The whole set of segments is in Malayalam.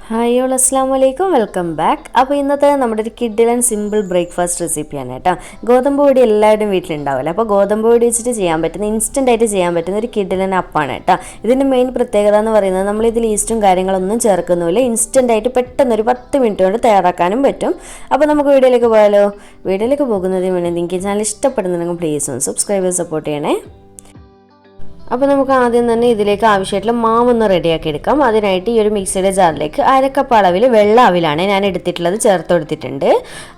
ഹായ് ഓൾ അസ്സാം വലൈക്കും വെൽക്കം ബാക്ക്. അപ്പോൾ ഇന്നത്തെ നമ്മുടെ ഒരു കിഡിൽ ആൻഡ് സിമ്പിൾ ബ്രേക്ക്ഫാസ്റ്റ് റെസിപ്പിയാണ് കേട്ടോ. ഗോതമ്പ് പൊടി എല്ലാവരുടെയും വീട്ടിലുണ്ടാവില്ല. അപ്പോൾ ഗോതമ്പ് പൊടി വെച്ചിട്ട് ചെയ്യാൻ പറ്റുന്ന ഇൻസ്റ്റൻ്റ് ആയിട്ട് ചെയ്യാൻ പറ്റുന്ന ഒരു കിഡിൽ അപ്പാണ് കേട്ടോ. ഇതിൻ്റെ മെയിൻ പ്രത്യേകത എന്ന് പറയുന്നത് നമ്മളിതിൽ ഈസ്റ്റും കാര്യങ്ങളൊന്നും ചേർക്കുന്നില്ല. ഇൻസ്റ്റൻ്റ് ആയിട്ട് പെട്ടെന്ന് ഒരു 10 മിനിറ്റ് കൊണ്ട് തയ്യാറാക്കാനും പറ്റും. അപ്പോൾ നമുക്ക് വീഡിയോയിലേക്ക് പോയാലോ. വീഡിയോയിലേക്ക് പോകുന്നതിന് മുന്നേ നിങ്ങൾക്ക് ചാനൽ ഇഷ്ടപ്പെടുന്നുണ്ടെങ്കിൽ പ്ലീസ് ഒന്ന് സബ്സ്ക്രൈബ് സപ്പോർട്ട് ചെയ്യണേ. അപ്പോൾ നമുക്ക് ആദ്യം തന്നെ ഇതിലേക്ക് ആവശ്യമായിട്ടുള്ള മാവൊന്ന് റെഡിയാക്കി എടുക്കാം. അതിനായിട്ട് ഈ ഒരു മിക്സിയുടെ ജാറിലേക്ക് 1/2 കപ്പ് അളവിൽ വെള്ള അവിലാണ് ഞാൻ എടുത്തിട്ടുള്ളത്, ചേർത്ത് കൊടുത്തിട്ടുണ്ട്.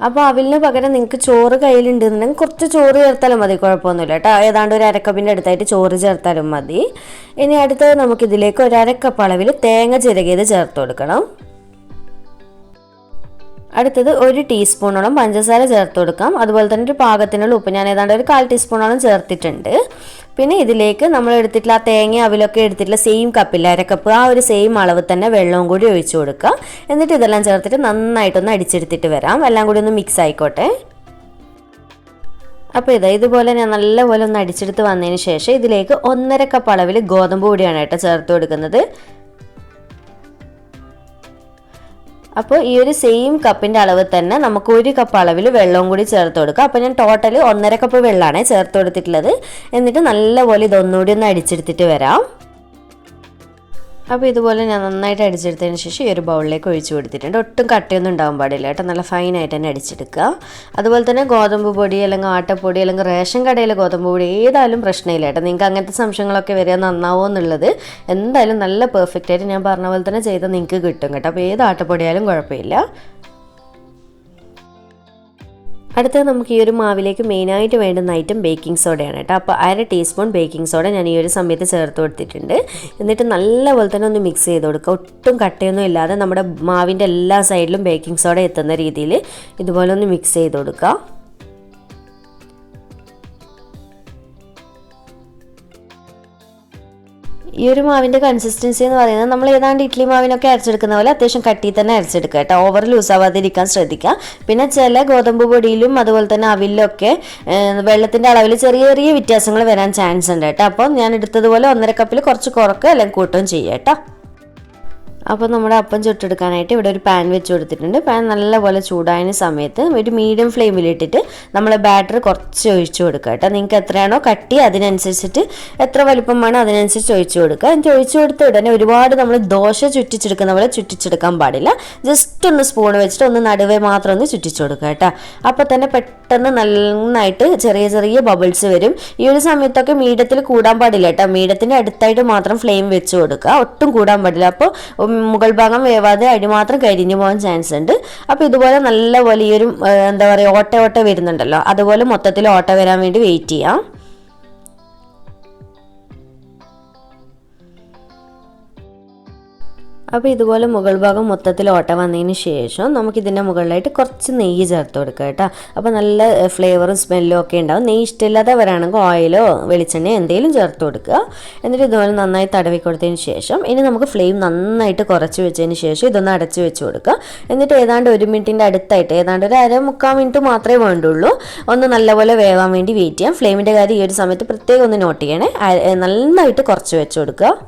അപ്പോൾ അവിലിന് പകരം നിങ്ങൾക്ക് ചോറ് കയ്യിലുണ്ടെന്നുണ്ടെങ്കിൽ കുറച്ച് ചോറ് ചേർത്താലും മതി, കുഴപ്പമൊന്നുമില്ല കേട്ടോ. ഏതാണ്ട് ഒരു 1/2 കപ്പിൻ്റെ അടുത്തായിട്ട് ചോറ് ചേർത്താലും മതി. ഇനി അടുത്തത് നമുക്കിതിലേക്ക് ഒരു 1/2 കപ്പ് അളവിൽ തേങ്ങ ചിരകിയത് ചേർത്ത് കൊടുക്കണം. അടുത്തത് 1 ടീസ്പൂണോളം പഞ്ചസാര ചേർത്ത് കൊടുക്കാം. അതുപോലെ തന്നെ ഒരു പാകത്തിനുള്ള ഉപ്പ് ഞാൻ ഏതാണ്ട് ഒരു 1/4 ടീസ്പൂണോളം ചേർത്തിട്ടുണ്ട്. പിന്നെ ഇതിലേക്ക് നമ്മൾ എടുത്തിട്ടുള്ള ആ തേങ്ങ അവിലൊക്കെ എടുത്തിട്ടുള്ള സെയിം കപ്പിൽ 1/2 കപ്പ് ആ ഒരു സെയിം അളവ് തന്നെ വെള്ളവും കൂടി ഒഴിച്ചു കൊടുക്കുക. എന്നിട്ട് ഇതെല്ലാം ചേർത്തിട്ട് നന്നായിട്ടൊന്ന് അടിച്ചെടുത്തിട്ട് വരാം. എല്ലാം കൂടി ഒന്ന് മിക്സ് ആയിക്കോട്ടെ. അപ്പോൾ ഇതുപോലെ ഞാൻ നല്ലപോലെ ഒന്ന് അടിച്ചെടുത്ത് വന്നതിന് ശേഷം ഇതിലേക്ക് 1/2 കപ്പ് അളവിൽ ഗോതമ്പ് പൊടിയാണ് കേട്ടോ ചേർത്ത് കൊടുക്കുന്നത്. അപ്പോൾ ഈ ഒരു സെയിം കപ്പിൻ്റെ അളവ് തന്നെ നമുക്ക് 1 കപ്പ് അളവിൽ വെള്ളവും കൂടി ചേർത്ത് കൊടുക്കുക. അപ്പോൾ ഞാൻ ടോട്ടൽ 1/2 കപ്പ് വെള്ളമാണ് ചേർത്ത് കൊടുത്തിട്ടുള്ളത്. എന്നിട്ട് നല്ലപോലെ ഇതൊന്നുകൂടി ഒന്ന് അടിച്ചെടുത്തിട്ട് വരാം. അപ്പോൾ ഇതുപോലെ ഞാൻ നന്നായിട്ട് അടിച്ചെടുത്തതിന് ശേഷം ഈ ഒരു ബൗളിലേക്ക് ഒഴിച്ചു കൊടുത്തിട്ടുണ്ട്. ഒട്ടും കട്ടയൊന്നും ഉണ്ടാകാൻ പാടില്ല കേട്ടോ, നല്ല ഫൈനായിട്ട് തന്നെ അടിച്ചെടുക്കുക. അതുപോലെ തന്നെ ഗോതമ്പ് പൊടി അല്ലെങ്കിൽ ആട്ടപ്പൊടി അല്ലെങ്കിൽ റേഷൻ കടയിലെ ഗോതമ്പ് പൊടി ഏതായാലും പ്രശ്നമില്ല കേട്ടോ. നിങ്ങൾക്ക് അങ്ങനത്തെ സംശയങ്ങളൊക്കെ വരിക നന്നാവോ എന്നുള്ളത് എന്തായാലും നല്ല പെർഫെക്റ്റ് ആയിട്ട് ഞാൻ പറഞ്ഞ പോലെ തന്നെ ചെയ്താൽ നിങ്ങൾക്ക് കിട്ടും കേട്ടോ. അപ്പോൾ ഏത് ആട്ടപ്പൊടിയായാലും കുഴപ്പമില്ല. അടുത്തത് നമുക്ക് ഈ ഒരു മാവിലേക്ക് മെയിനായിട്ട് വേണ്ടുന്ന ഐറ്റം ബേക്കിംഗ് സോഡയാണ് കേട്ടോ. അപ്പോൾ 1/2 ടീസ്പൂൺ ബേക്കിംഗ് സോഡ ഞാൻ ഈ ഒരു സമയത്ത് ചേർത്ത് കൊടുത്തിട്ടുണ്ട്. എന്നിട്ട് നല്ലപോലെ തന്നെ ഒന്ന് മിക്സ് ചെയ്ത് കൊടുക്കുക. ഒട്ടും കട്ടയൊന്നും ഇല്ലാതെ നമ്മുടെ മാവിൻ്റെ എല്ലാ സൈഡിലും ബേക്കിംഗ് സോഡ എത്തുന്ന രീതിയിൽ ഇതുപോലെ ഒന്ന് മിക്സ് ചെയ്ത് കൊടുക്കുക. ഈ ഒരു മാവിൻ്റെ കൺസിസ്റ്റൻസി എന്ന് പറയുന്നത് നമ്മൾ ഏതാണ്ട് ഇഡ്ഡലി മാവിനൊക്കെ അരച്ചെടുക്കുന്ന പോലെ അത്യാവശ്യം കട്ടി തന്നെ അരച്ചെടുക്കുക കേട്ടോ. ഓവർ ലൂസാവാതിരിക്കാൻ ശ്രദ്ധിക്കുക. പിന്നെ ചില ഗോതമ്പ് പൊടിയിലും അതുപോലെ തന്നെ അവിലൊക്കെ വെള്ളത്തിൻ്റെ അളവിൽ ചെറിയ ചെറിയ വ്യത്യാസങ്ങൾ വരാൻ ചാൻസ് ഉണ്ട് കേട്ടോ. അപ്പോൾ ഞാൻ എടുത്തതുപോലെ 1/2 കപ്പിൽ കുറച്ച് കുറക്കുക അല്ലെങ്കിൽ കൂട്ടുകയും ചെയ്യുക കേട്ടോ. അപ്പോൾ നമ്മുടെ അപ്പം ചുട്ടെടുക്കാനായിട്ട് ഇവിടെ ഒരു പാൻ വെച്ച് കൊടുത്തിട്ടുണ്ട്. പാൻ നല്ലപോലെ ചൂടായതിന് സമയത്ത് ഒരു മീഡിയം ഫ്ലെയിമിലിട്ടിട്ട് നമ്മൾ ബാറ്റർ കുറച്ച് ഒഴിച്ചു കൊടുക്കുക കേട്ടോ. നിങ്ങൾക്ക് എത്രയാണോ കട്ടി അതിനനുസരിച്ചിട്ട് എത്ര വലിപ്പം വേണോ അതിനനുസരിച്ച് ഒഴിച്ചു കൊടുക്കുക. എന്നിട്ട് ഒഴിച്ചു കൊടുത്ത ഉടനെ ഒരുപാട് നമ്മൾ ദോശ ചുറ്റിച്ചെടുക്കുന്ന പോലെ ചുറ്റിച്ചെടുക്കാൻ പാടില്ല. ജസ്റ്റ് ഒന്ന് സ്പൂൺ വെച്ചിട്ട് ഒന്ന് നടുവേ മാത്രം ഒന്ന് ചുറ്റിച്ചു കൊടുക്കുക കേട്ടോ. അപ്പോൾ തന്നെ പെട്ടെന്ന് നന്നായിട്ട് ചെറിയ ചെറിയ ബബിൾസ് വരും. ഈ ഒരു സമയത്തൊക്കെ മീഡിയത്തിൽ കൂടാൻ പാടില്ല കേട്ടോ. മീഡിയത്തിൻ്റെ അടുത്തായിട്ട് മാത്രം ഫ്ലെയിം വെച്ച് കൊടുക്കുക, ഒട്ടും കൂടാൻ പാടില്ല. അപ്പോൾ മുകൾ ഭാഗം വേവാതെ അടി മാത്രം കരിഞ്ഞു പോകാൻ ചാൻസ് ഉണ്ട്. അപ്പോൾ ഇതുപോലെ നല്ലപോലെ ഈ ഒരു എന്താ പറയുക ഓട്ട വരുന്നുണ്ടല്ലോ, അതുപോലെ മൊത്തത്തിൽ ഓട്ട വരാൻ വേണ്ടി വെയിറ്റ് ചെയ്യാം. അപ്പോൾ ഇതുപോലെ മുകൾ ഭാഗം മൊത്തത്തിൽ ഓട്ട വന്നതിന് ശേഷം നമുക്കിതിൻ്റെ മുകളിലായിട്ട് കുറച്ച് നെയ്യ് ചേർത്ത് കൊടുക്കുക കേട്ടോ. അപ്പോൾ നല്ല ഫ്ലേവറും സ്മെല്ലും ഒക്കെ ഉണ്ടാവും. നെയ്യ് ഇഷ്ടമില്ലാത്തവരാണെങ്കിൽ ഓയിലോ വെളിച്ചെണ്ണയോ എന്തെങ്കിലും ചേർത്ത് കൊടുക്കുക. എന്നിട്ട് ഇതുപോലെ നന്നായി തടവി കൊടുത്തതിന് ശേഷം ഇനി നമുക്ക് ഫ്ലെയിം നന്നായിട്ട് കുറച്ച് വെച്ചതിന് ശേഷം ഇതൊന്ന് അടച്ച് വെച്ച് കൊടുക്കുക. എന്നിട്ട് ഏതാണ്ട് 1 മിനിറ്റിൻ്റെ അടുത്തായിട്ട് ഏതാണ്ട് ഒരു 1/2-3/4 മിനിറ്റ് മാത്രമേ വേണ്ടുള്ളൂ ഒന്ന് നല്ലപോലെ വേവാൻ വേണ്ടി വെയിറ്റ് ചെയ്യാം. ഫ്ലെയിമിൻ്റെ കാര്യം ഈ ഒരു സമയത്ത് പ്രത്യേകം ഒന്ന് നോട്ട് ചെയ്യണേ. നന്നായിട്ട് കുറച്ച് വെച്ച് കൊടുക്കുക.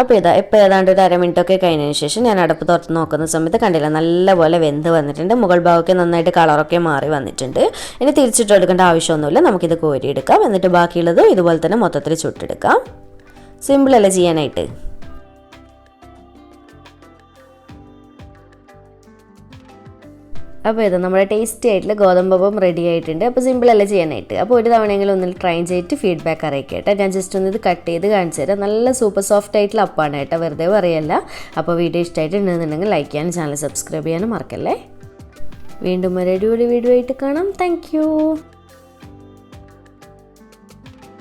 അപ്പോൾ ഇപ്പോൾ ഏതാണ്ട് ഒരു 1/2 മിനിറ്റൊക്കെ കഴിഞ്ഞതിന് ശേഷം ഞാൻ അടുപ്പ് തുറത്ത് നോക്കുന്ന സമയത്ത് കണ്ടില്ല നല്ലപോലെ വെന്ത് വന്നിട്ടുണ്ട്. മുകൾ ഭാഗമൊക്കെ നന്നായിട്ട് കളറൊക്കെ മാറി വന്നിട്ടുണ്ട്. ഇനി തിരിച്ചിട്ട് എടുക്കേണ്ട ആവശ്യമൊന്നുമില്ല. നമുക്കിത് കോരിയെടുക്കാം. എന്നിട്ട് ബാക്കിയുള്ളത് ഇതുപോലെ തന്നെ മൊത്തത്തിൽ ചുട്ടെടുക്കാം. സിമ്പിളല്ലേ ചെയ്യാനായിട്ട്. അപ്പോൾ ഇത് നമ്മുടെ ടേസ്റ്റി ആയിട്ടുള്ള ഗോതമ്പപ്പം റെഡി ആയിട്ടുണ്ട്. അപ്പോൾ സിമ്പിളല്ല ചെയ്യാനായിട്ട്. അപ്പോൾ ഒരു തവണയെങ്കിലും ഒന്ന് ട്രൈ ചെയ്തിട്ട് ഫീഡ്ബാക്ക് അറിയിക്കുക കേട്ടോ. ഞാൻ ജസ്റ്റ് ഒന്ന് ഇത് കട്ട് ചെയ്ത് കാണിച്ചു തരാം. നല്ല സൂപ്പർ സോഫ്റ്റ് ആയിട്ടുള്ള അപ്പാണ് കേട്ടോ, വെറുതെ പറയല്ല. അപ്പോൾ വീഡിയോ ഇഷ്ടമായിട്ടുണ്ടെന്നുണ്ടെങ്കിൽ ലൈക്ക് ചെയ്യാനും ചാനൽ സബ്സ്ക്രൈബ് ചെയ്യാനും മറക്കല്ലേ. വീണ്ടും ഒരു അടിപൊളി വീഡിയോ ആയിട്ട് കാണാം. താങ്ക്